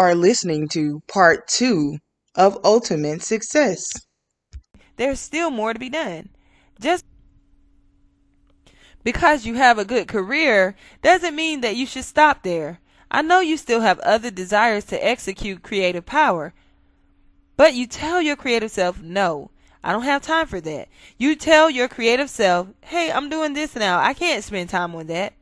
are listening to part 2 of Ultimate Success. There's still more to be done. Just because you have a good career doesn't mean that you should stop there. I know you still have other desires to execute creative power, but you tell your creative self, no, I don't have time for that. You tell your creative self, hey, I'm doing this now. I can't spend time on that.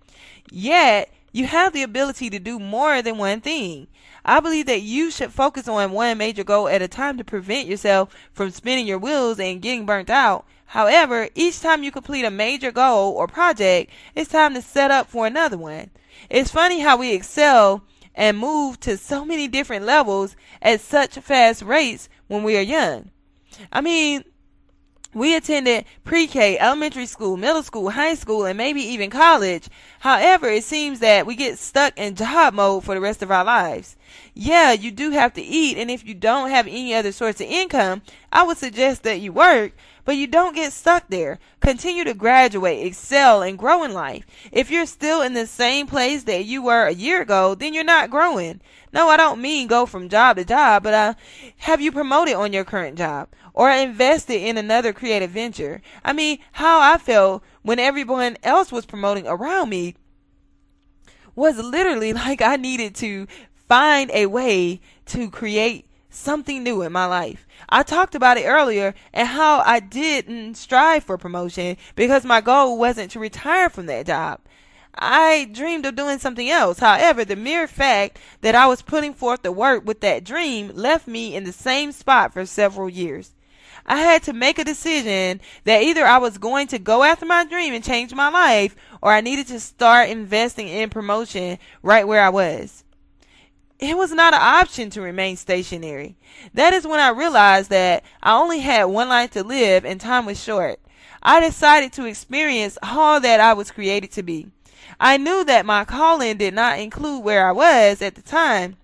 Yet, you have the ability to do more than one thing. I believe that you should focus on one major goal at a time to prevent yourself from spinning your wheels and getting burnt out. However, each time you complete a major goal or project, it's time to set up for another one. It's funny how we excel and move to so many different levels at such fast rates when we are young. I mean, we attended pre-K, elementary school, middle school, high school, and maybe even college. However, it seems that we get stuck in job mode for the rest of our lives. Yeah, you do have to eat, and if you don't have any other source of income, I would suggest that you work, but you don't get stuck there. Continue to graduate, excel, and grow in life. If you're still in the same place that you were a year ago, then you're not growing. No, I don't mean go from job to job, but have you promoted on your current job or invested in another creative venture? I mean, how I felt when everyone else was promoting around me was literally like I needed to find a way to create something new in my life. I talked about it earlier and how I didn't strive for promotion because my goal wasn't to retire from that job. I dreamed of doing something else. However, the mere fact that I was putting forth the work with that dream left me in the same spot for several years. I had to make a decision that either I was going to go after my dream and change my life, or I needed to start investing in promotion right where I was. It was not an option to remain stationary. That is when I realized that I only had one life to live and time was short. I decided to experience all that I was created to be. I knew that my calling did not include where I was at the time.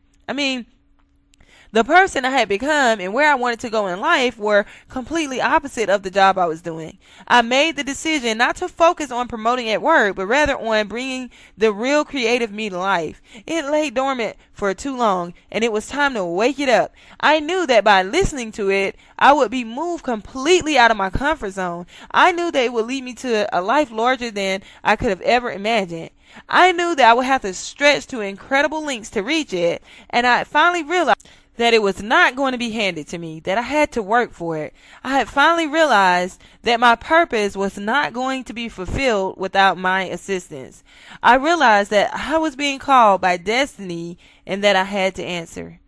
The person I had become and where I wanted to go in life were completely opposite of the job I was doing. I made the decision not to focus on promoting at work, but rather on bringing the real creative me to life. It lay dormant for too long, and it was time to wake it up. I knew that by listening to it, I would be moved completely out of my comfort zone. I knew that it would lead me to a life larger than I could have ever imagined. I knew that I would have to stretch to incredible lengths to reach it, and I finally realized that it was not going to be handed to me, that I had to work for it. I had finally realized that my purpose was not going to be fulfilled without my assistance. I realized that I was being called by destiny and that I had to answer.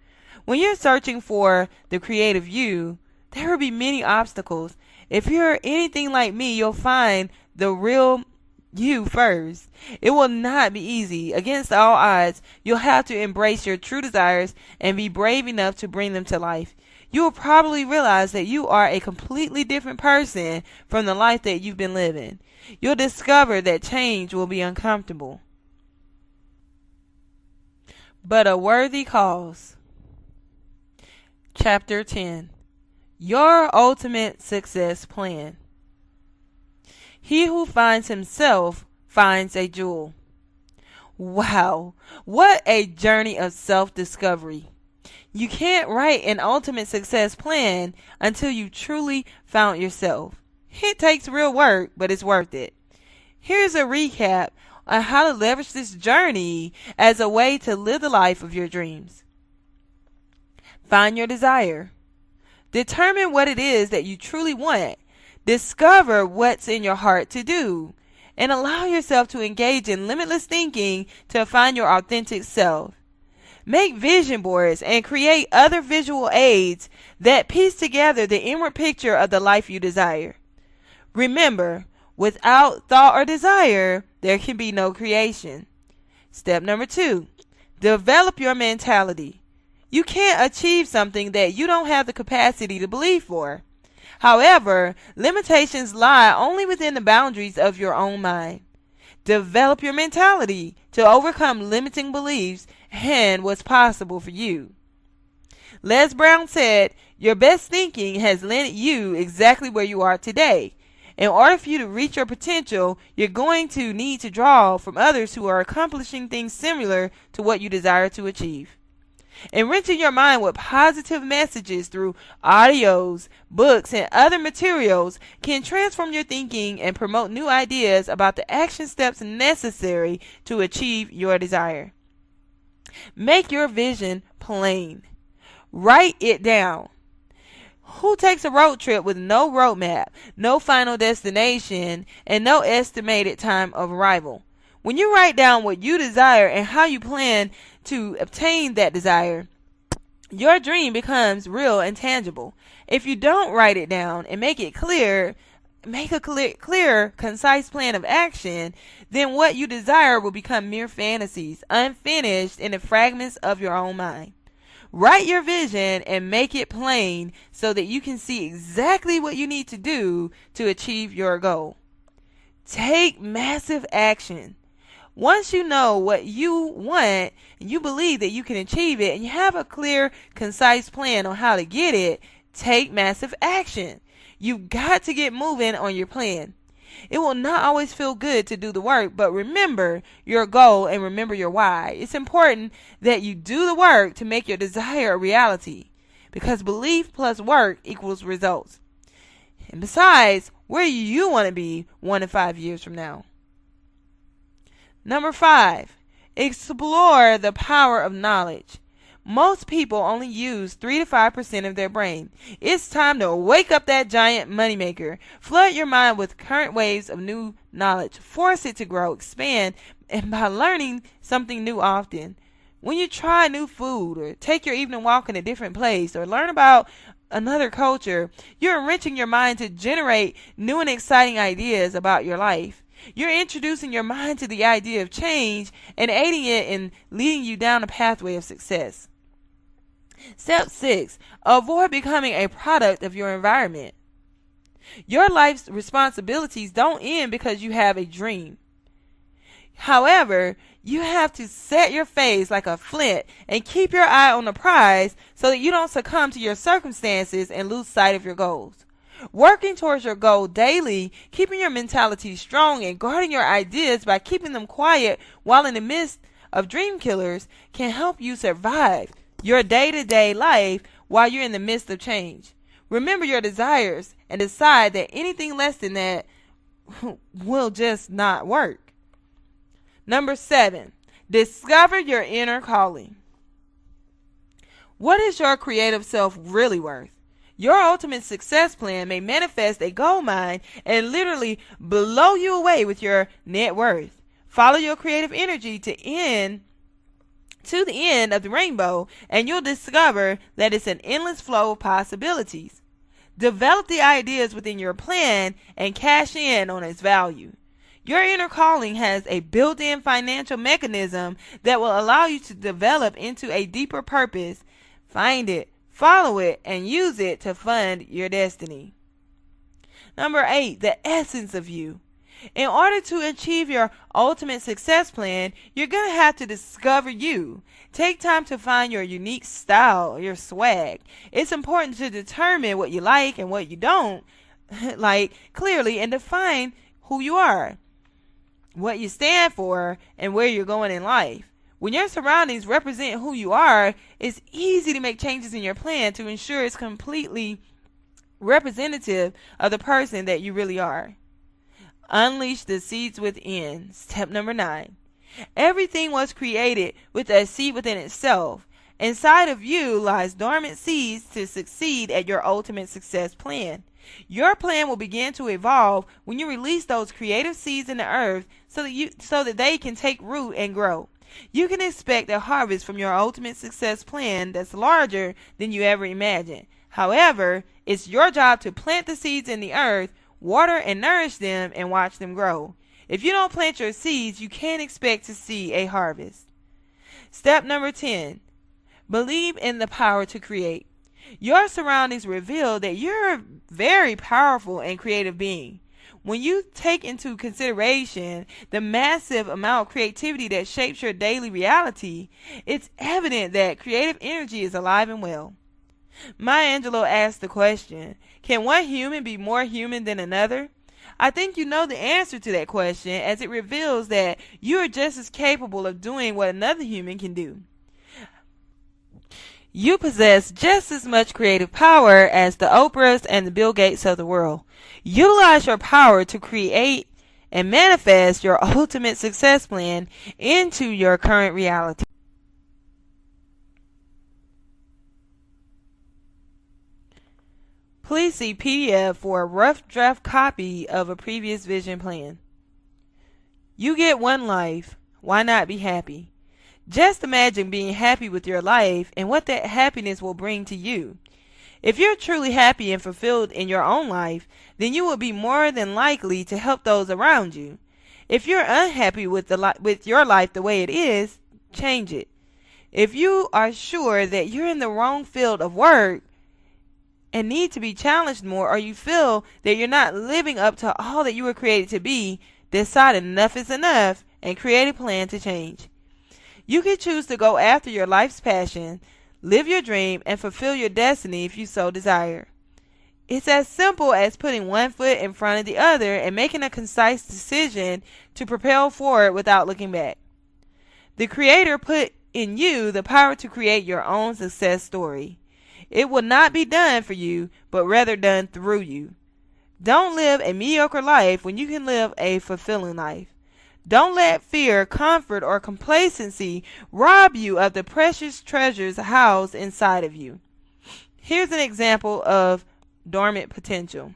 When you're searching for the creative you, there will be many obstacles. If you're anything like me, you'll find the real you first. It will not be easy. Against all odds, you'll have to embrace your true desires and be brave enough to bring them to life. You will probably realize that you are a completely different person from the life that you've been living. You'll discover that change will be uncomfortable, but a worthy cause. Chapter 10. Your Ultimate Success Plan. He who finds himself finds a jewel. Wow, what a journey of self-discovery. You can't write an ultimate success plan until you truly found yourself. It takes real work, but it's worth it. Here's a recap on how to leverage this journey as a way to live the life of your dreams. Find your desire. Determine what it is that you truly want. Discover what's in your heart to do, and allow yourself to engage in limitless thinking to find your authentic self. Make vision boards and create other visual aids that piece together the inward picture of the life you desire. Remember, without thought or desire, there can be no creation. Step number 2, develop your mentality. You can't achieve something that you don't have the capacity to believe for. However, limitations lie only within the boundaries of your own mind. Develop your mentality to overcome limiting beliefs and what's possible for you. Les Brown said, your best thinking has landed you exactly where you are today. In order for you to reach your potential, you're going to need to draw from others who are accomplishing things similar to what you desire to achieve. Enriching your mind with positive messages through audios, books, and other materials can transform your thinking and promote new ideas about the action steps necessary to achieve your desire. Make your vision plain. Write it down. Who takes a road trip with no roadmap, no final destination, and no estimated time of arrival? When you write down what you desire and how you plan to obtain that desire, your dream becomes real and tangible. If you don't write it down and make a clear, concise plan of action, then what you desire will become mere fantasies, unfinished in the fragments of your own mind. Write your vision and make it plain so that you can see exactly what you need to do to achieve your goal. Take massive action. Once you know what you want and you believe that you can achieve it and you have a clear, concise plan on how to get it, take massive action. You've got to get moving on your plan. It will not always feel good to do the work, but remember your goal and remember your why. It's important that you do the work to make your desire a reality, because belief plus work equals results. And besides, where do you want to be 1 to 5 years from now? Number 5, explore the power of knowledge. Most people only use 3 to 5% of their brain. It's time to wake up that giant moneymaker. Flood your mind with current waves of new knowledge. Force it to grow, expand, and by learning something new often. When you try new food or take your evening walk in a different place or learn about another culture, you're enriching your mind to generate new and exciting ideas about your life. You're introducing your mind to the idea of change and aiding it in leading you down a pathway of success. Step 6. Avoid becoming a product of your environment. Your life's responsibilities don't end because you have a dream. However, you have to set your face like a flint and keep your eye on the prize so that you don't succumb to your circumstances and lose sight of your goals. Working towards your goal daily, keeping your mentality strong, and guarding your ideas by keeping them quiet while in the midst of dream killers can help you survive your day-to-day life while you're in the midst of change. Remember your desires and decide that anything less than that will just not work. Number 7, discover your inner calling. What is your creative self really worth? Your ultimate success plan may manifest a gold mine and literally blow you away with your net worth. Follow your creative energy to the end of the rainbow, and you'll discover that it's an endless flow of possibilities. Develop the ideas within your plan and cash in on its value. Your inner calling has a built-in financial mechanism that will allow you to develop into a deeper purpose. Find it, follow it, and use it to fund your destiny. Number 8, the essence of you. In order to achieve your ultimate success plan, you're going to have to discover you. Take time to find your unique style, your swag. It's important to determine what you like and what you don't like clearly and define who you are, what you stand for, and where you're going in life. When your surroundings represent who you are, it's easy to make changes in your plan to ensure it's completely representative of the person that you really are. Unleash the seeds within. Step number 9. Everything was created with a seed within itself. Inside of you lies dormant seeds to succeed at your ultimate success plan. Your plan will begin to evolve when you release those creative seeds in the earth so that they can take root and grow. You can expect a harvest from your ultimate success plan that's larger than you ever imagined. However, it's your job to plant the seeds in the earth, water and nourish them, and watch them grow. If you don't plant your seeds, you can't expect to see a harvest. Step number 10. Believe in the power to create. Your surroundings reveal that you're a very powerful and creative being. When you take into consideration the massive amount of creativity that shapes your daily reality, it's evident that creative energy is alive and well. Maya Angelou asked the question, can one human be more human than another? I think you know the answer to that question, as it reveals that you are just as capable of doing what another human can do. You possess just as much creative power as the Oprahs and the Bill Gates of the world. Utilize your power to create and manifest your ultimate success plan into your current reality. Please see PDF for a rough draft copy of a previous vision plan. You get one life. Why not be happy? Just imagine being happy with your life and what that happiness will bring to you. If you're truly happy and fulfilled in your own life, then you will be more than likely to help those around you. If you're unhappy with your life the way it is, change it. If you are sure that you're in the wrong field of work and need to be challenged more, or you feel that you're not living up to all that you were created to be, decide enough is enough and create a plan to change. You can choose to go after your life's passion, live your dream, and fulfill your destiny if you so desire. It's as simple as putting one foot in front of the other and making a concise decision to propel forward without looking back. The Creator put in you the power to create your own success story. It will not be done for you, but rather done through you. Don't live a mediocre life when you can live a fulfilling life. Don't let fear, comfort, or complacency rob you of the precious treasures housed inside of you. Here's an example of dormant potential.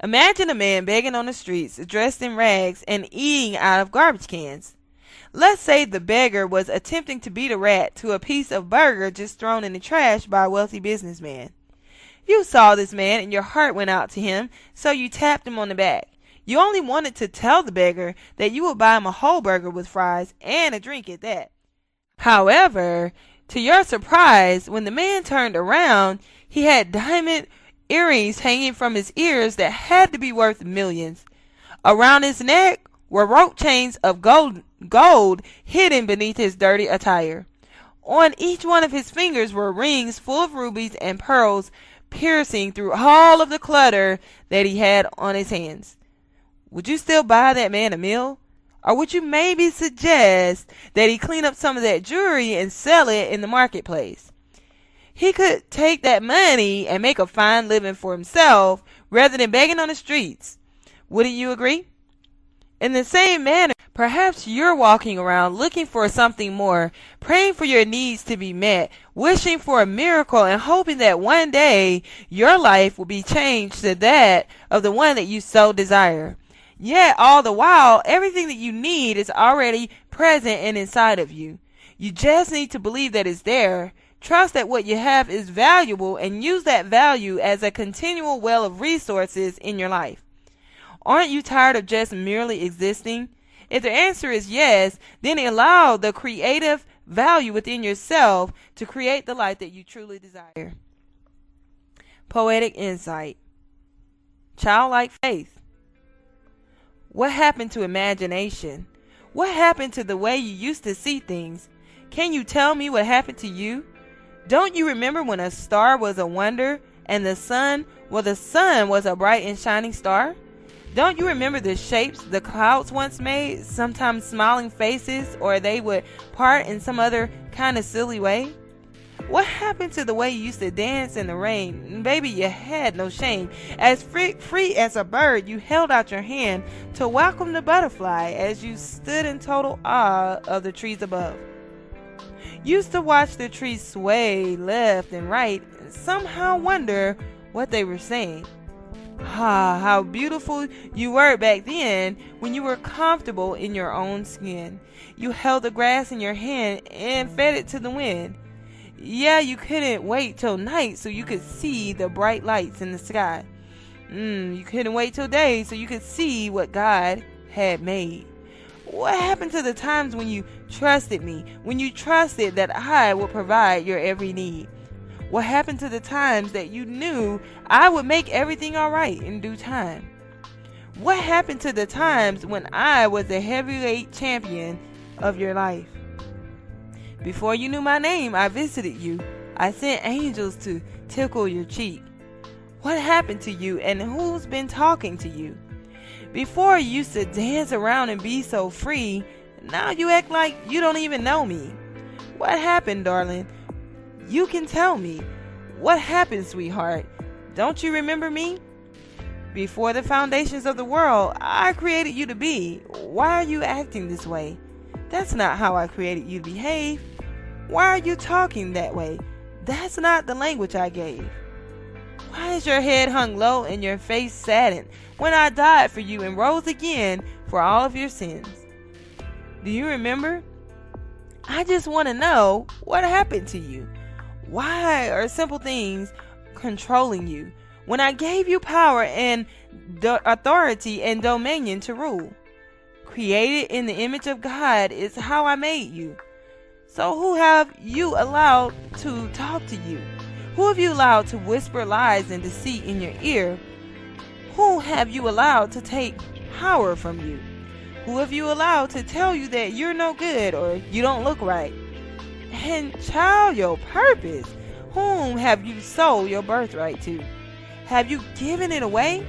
Imagine a man begging on the streets, dressed in rags, and eating out of garbage cans. Let's say the beggar was attempting to beat a rat to a piece of burger just thrown in the trash by a wealthy businessman. You saw this man and your heart went out to him, so you tapped him on the back. You only wanted to tell the beggar that you would buy him a whole burger with fries and a drink at that. However, to your surprise, when the man turned around, he had diamond earrings hanging from his ears that had to be worth millions. Around his neck were rope chains of gold hidden beneath his dirty attire. On each one of his fingers were rings full of rubies and pearls piercing through all of the clutter that he had on his hands. Would you still buy that man a meal? Or would you maybe suggest that he clean up some of that jewelry and sell it in the marketplace? He could take that money and make a fine living for himself rather than begging on the streets. Wouldn't you agree? In the same manner, perhaps you're walking around looking for something more, praying for your needs to be met, wishing for a miracle, and hoping that one day your life will be changed to that of the one that you so desire. Yet, all the while, everything that you need is already present and inside of you. You just need to believe that it's there, trust that what you have is valuable, and use that value as a continual well of resources in your life. Aren't you tired of just merely existing? If the answer is yes, then allow the creative value within yourself to create the life that you truly desire. Poetic insight. Childlike faith. What happened to imagination? What happened to the way you used to see things? Can you tell me what happened to you? Don't you remember when a star was a wonder and the sun was a bright and shining star? Don't you remember the shapes the clouds once made, sometimes smiling faces, or they would part in some other kind of silly way? What happened to the way you used to dance in the rain? Baby, you had no shame. As free as a bird, you held out your hand to welcome the butterfly as you stood in total awe of the trees above. Used to watch the trees sway left and right and somehow wonder what they were saying. Ah, how beautiful you were back then when you were comfortable in your own skin. You held the grass in your hand and fed it to the wind. Yeah, you couldn't wait till night so you could see the bright lights in the sky. You couldn't wait till day so you could see what God had made. What happened to the times when you trusted me, when you trusted that I would provide your every need? What happened to the times that you knew I would make everything all right in due time? What happened to the times when I was the heavyweight champion of your life? Before you knew my name, I visited you. I sent angels to tickle your cheek. What happened to you, and who's been talking to you? Before you used to dance around and be so free, now you act like you don't even know me. What happened, darling? You can tell me. What happened, sweetheart? Don't you remember me? Before the foundations of the world, I created you to be. Why are you acting this way? That's not how I created you to behave. Why are you talking that way? That's not the language I gave. Why is your head hung low and your face saddened when I died for you and rose again for all of your sins? Do you remember? I just want to know what happened to you. Why are simple things controlling you when I gave you power and authority and dominion to rule? Created in the image of God is how I made you. So who have you allowed to talk to you? Who have you allowed to whisper lies and deceit in your ear? Who have you allowed to take power from you? Who have you allowed to tell you that you're no good or you don't look right? And child, your purpose. Whom have you sold your birthright to? Have you given it away?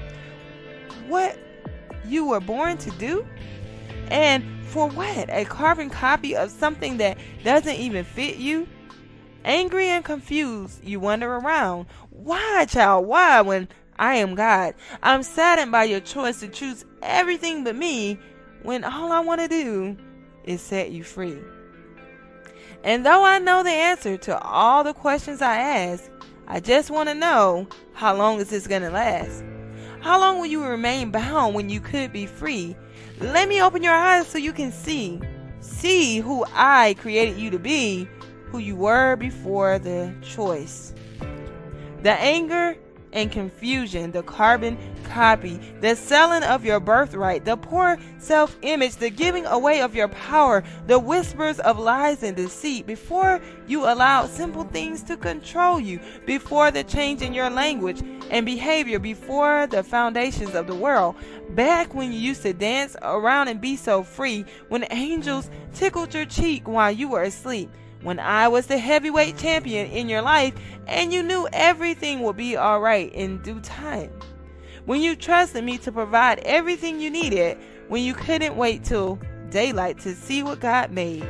What you were born to do? And for what? A carbon copy of something that doesn't even fit you? Angry and confused, you wander around. Why, child? Why, when I am God? I'm saddened by your choice to choose everything but me, when all I want to do is set you free. And though I know the answer to all the questions I ask, I just want to know, how long is this going to last? How long will you remain bound when you could be free? Let me open your eyes so you can see. See who I created you to be, who you were before the choice. The anger and confusion, the carbon copy, the selling of your birthright, the poor self-image, the giving away of your power, the whispers of lies and deceit, before you allowed simple things to control you, before the change in your language and behavior, before the foundations of the world, back when you used to dance around and be so free, when angels tickled your cheek while you were asleep, when I was the heavyweight champion in your life and you knew everything would be alright in due time. When you trusted me to provide everything you needed, when you couldn't wait till daylight to see what God made.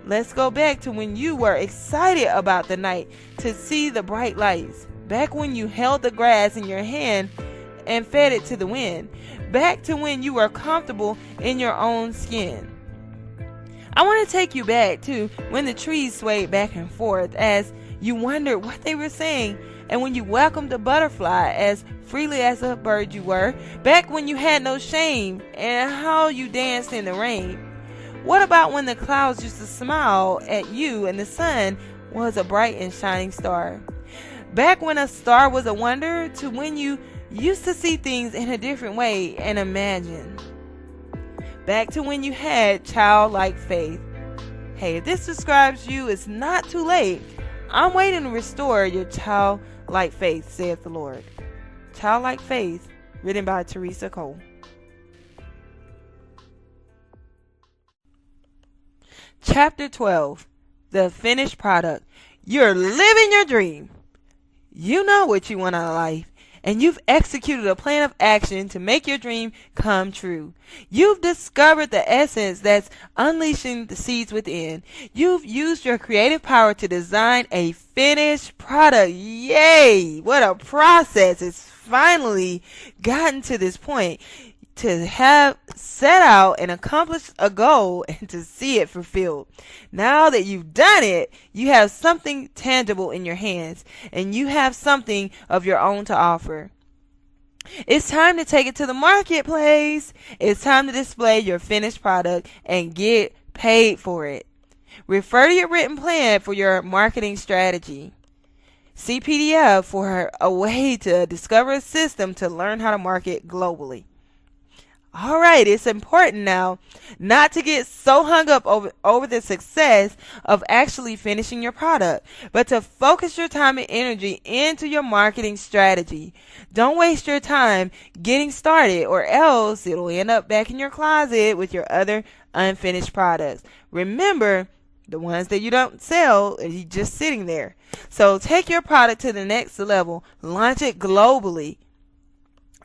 Let's go back to when you were excited about the night to see the bright lights. Back when you held the grass in your hand and fed it to the wind. Back to when you were comfortable in your own skin. I want to take you back to when the trees swayed back and forth as you wondered what they were saying, and when you welcomed a butterfly as freely as a bird you were, back when you had no shame and how you danced in the rain. What about when the clouds used to smile at you and the sun was a bright and shining star? Back when a star was a wonder, to when you used to see things in a different way and imagine. Back to when you had childlike faith. Hey, if this describes you, it's not too late. I'm waiting to restore your childlike faith, saith the Lord. Childlike Faith, written by Teresa Cole. Chapter 12, The Finished Product. You're living your dream. You know what you want out of life, and you've executed a plan of action to make your dream come true. You've discovered the essence that's unleashing the seeds within. You've used your creative power to design a finished product. Yay! What a process. It's finally gotten to this point to have set out and accomplished a goal and to see it fulfilled. Now that you've done it, you have something tangible in your hands and you have something of your own to offer. It's time to take it to the marketplace. It's time to display your finished product and get paid for it. Refer to your written plan for your marketing strategy. See PDF for a way to discover a system to learn how to market globally. All right, it's important now not to get so hung up over the success of actually finishing your product, but to focus your time and energy into your marketing strategy. Don't waste your time getting started, or else it'll end up back in your closet with your other unfinished products. Remember, the ones that you don't sell are just sitting there. So take your product to the next level. Launch it globally.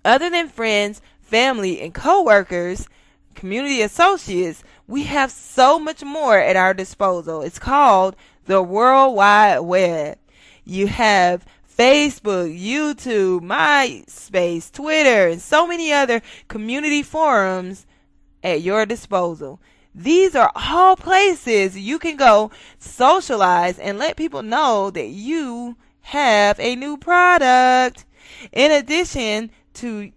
Other than friends, family, and co-workers, community associates, we have so much more at our disposal. It's called the World Wide Web. You have Facebook, YouTube, MySpace, Twitter, and so many other community forums at your disposal. These are all places you can go socialize and let people know that you have a new product. In addition to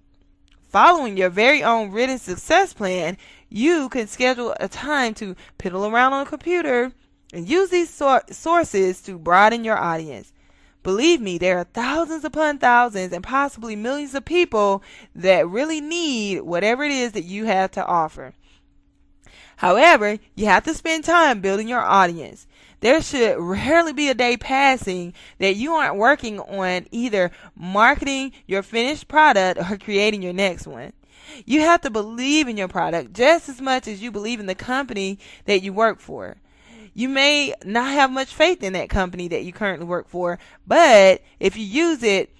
following your very own written success plan, you can schedule a time to piddle around on a computer and use these sources to broaden your audience. Believe me, there are thousands upon thousands and possibly millions of people that really need whatever it is that you have to offer. However, you have to spend time building your audience. There should rarely be a day passing that you aren't working on either marketing your finished product or creating your next one. You have to believe in your product just as much as you believe in the company that you work for. You may not have much faith in that company that you currently work for, but if you use it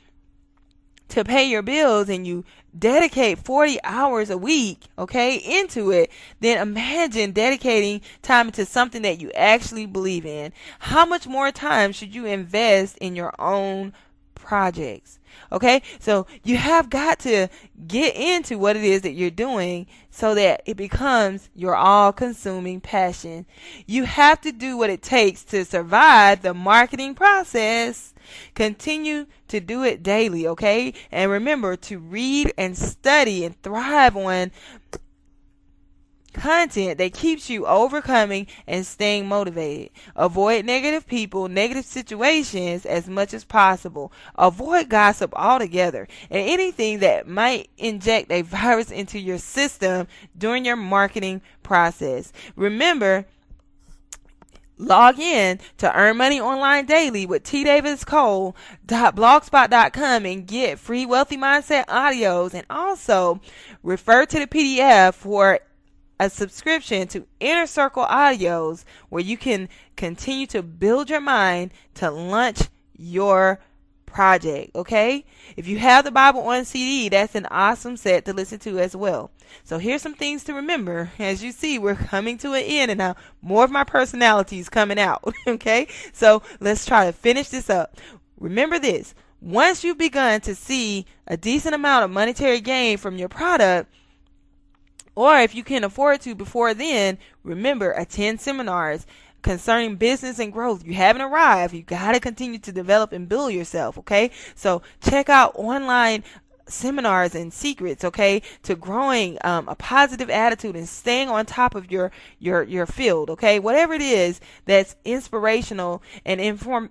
to pay your bills and you dedicate 40 hours a week, into it, then imagine dedicating time into something that you actually believe in. How much more time should you invest in your own projects? So you have got to get into what it is that you're doing so that it becomes your all-consuming passion. You have to do what it takes to survive the marketing process. Continue to do it daily, And remember to read and study and thrive on content that keeps you overcoming and staying motivated. Avoid negative people, negative situations as much as possible. Avoid gossip altogether and anything that might inject a virus into your system during your marketing process. Remember, log in to Earn Money Online Daily with tdaviscole.blogspot.com and get free Wealthy Mindset audios, and also refer to the PDF for a subscription to Inner Circle audios where you can continue to build your mind to launch your project. If you have the Bible on CD, that's an awesome set to listen to as well. So here's some things to remember. As you see, we're coming to an end and now more of my personality is coming out. So let's try to finish this up. Remember this: once you've begun to see a decent amount of monetary gain from your product, or if you can afford to before then, remember, attend seminars concerning business and growth. You haven't arrived. You got to continue to develop and build yourself, So check out online seminars and secrets, to growing a positive attitude and staying on top of your field, Whatever it is that's inspirational and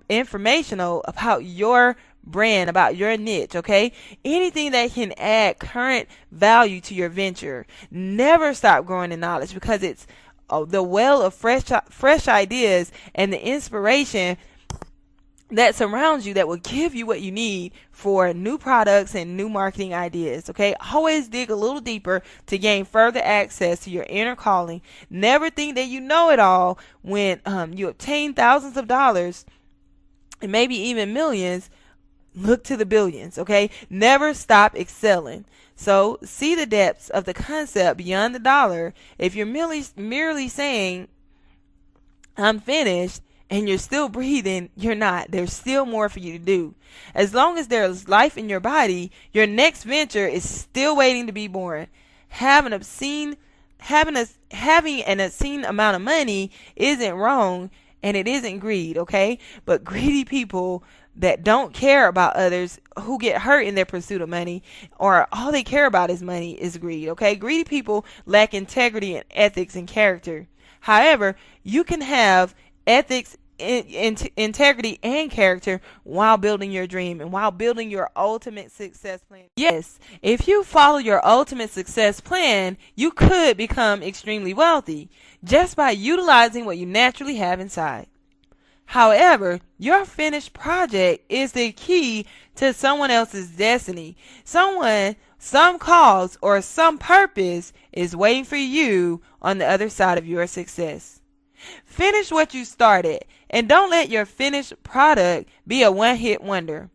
informational about your brand, about your niche, Anything that can add current value to your venture. Never stop growing in knowledge, because it's the well of fresh ideas and the inspiration that surrounds you that will give you what you need for new products and new marketing ideas. Always dig a little deeper to gain further access to your inner calling. Never think that you know it all when you obtain thousands of dollars and maybe even millions. Look to the billions, Never stop excelling. So see the depths of the concept beyond the dollar. If you're merely saying, I'm finished, and you're still breathing, you're not. There's still more for you to do. As long as there's life in your body, your next venture is still waiting to be born. Having an obscene amount of money isn't wrong, and it isn't greed, But greedy people that don't care about others, who get hurt in their pursuit of money, or all they care about is money, is greed, Greedy people lack integrity and ethics and character. However, you can have ethics, integrity, and character while building your dream and while building your ultimate success plan. Yes, if you follow your ultimate success plan, you could become extremely wealthy just by utilizing what you naturally have inside. However, your finished project is the key to someone else's destiny. Some cause, or some purpose is waiting for you on the other side of your success. Finish what you started, and don't let your finished product be a one-hit wonder.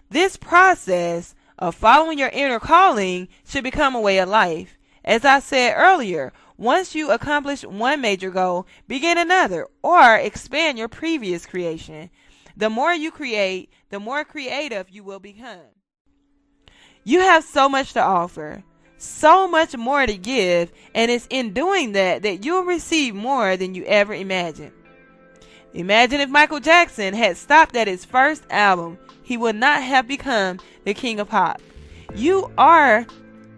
This process of following your inner calling should become a way of life. As I said earlier, once you accomplish one major goal, begin another or expand your previous creation. The more you create, the more creative you will become. You have so much to offer, so much more to give, and it's in doing that you'll receive more than you ever imagined. Imagine if Michael Jackson had stopped at his first album, he would not have become the king of pop. You are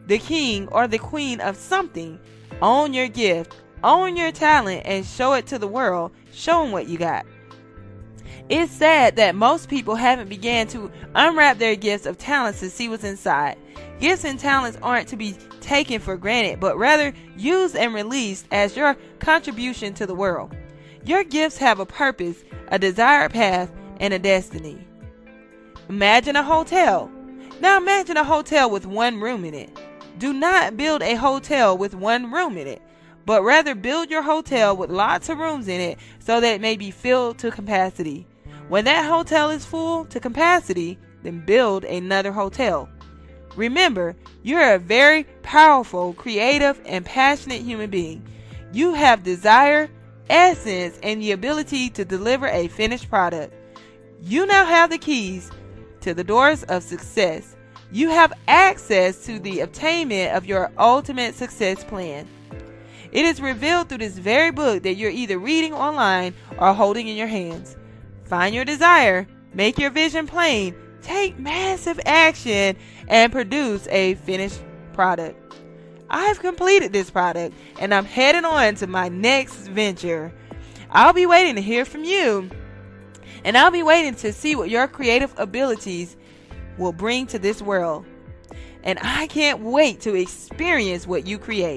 the king or the queen of something. Own your gift, own your talent, and show it to the world. Show them what you got. It's sad that most people haven't began to unwrap their gifts of talents to see what's inside. Gifts and talents aren't to be taken for granted, but rather used and released as your contribution to the world. Your gifts have a purpose, a desired path, and a destiny. Imagine a hotel. Now imagine a hotel with one room in it. Do not build a hotel with one room in it, but rather build your hotel with lots of rooms in it so that it may be filled to capacity. When that hotel is full to capacity, then build another hotel. Remember, you're a very powerful, creative, and passionate human being. You have desire, essence, and the ability to deliver a finished product. You now have the keys to the doors of success. You have access to the attainment of your ultimate success plan. It is revealed through this very book that you're either reading online or holding in your hands. Find your desire, make your vision plain, take massive action, and produce a finished product. I've completed this product and I'm heading on to my next venture. I'll be waiting to hear from you, and I'll be waiting to see what your creative abilities will bring to this world. And I can't wait to experience what you create.